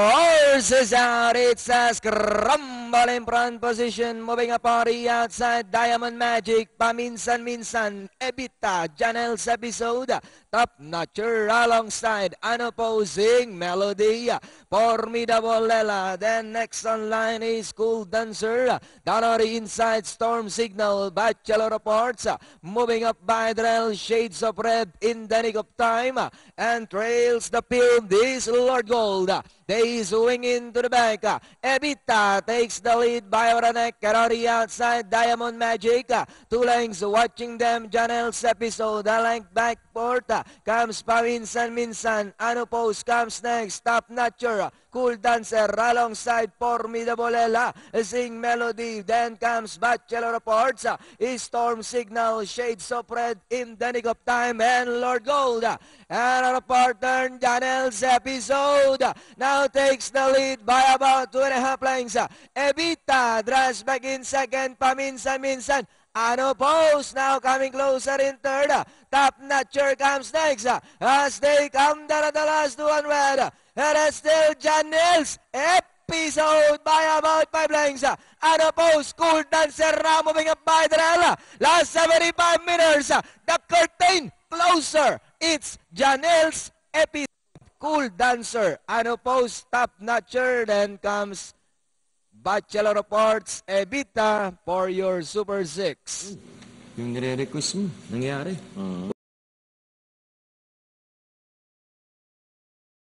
Horses out, it's a scramble in front position, moving a party outside, Diamond Magic, paminsan-minsan, Ebita, Janelle's episode, Top Notcher alongside an opposing Melody, Formidable Lela, then next on line is Cool Dancer, Donnery inside, Storm Signal, Bachelor Reports, moving up by Drell, Shades of Red in the nick of time, and trails the field, this Lord Gold. They swing into the back. Ebita takes the lead by Oranek. Karori outside. Diamond Magic. 2 lengths watching them. Janelle's episode. A length backport. Comes paminsan-minsan. Unopposed comes next. Top Notcher. Cool Dancer alongside Formidable Lela. Sing Melody. Then comes Bachelor Reports. Storm Signal. Shades of Red in the nick of time. And Lord Gold. And a report turn. Janelle's episode. Now takes the lead by about 2.5 lengths. Ebita draws back in second. Paminsan-minsan. Unopposed now coming closer in third. Top Notcher comes next. As they come down at the last 200. It is still Janelle's episode by about 5 lengths. Unopposed, Cool Dancer now moving up by Drell. Last 75 meters. The curtain closer. It's Janelle's episode. Cool Dancer, unopposed, Top Notcher, then comes Bachelor Reports, Ebita for your Super 6. Yung nire-request mo, nangyari.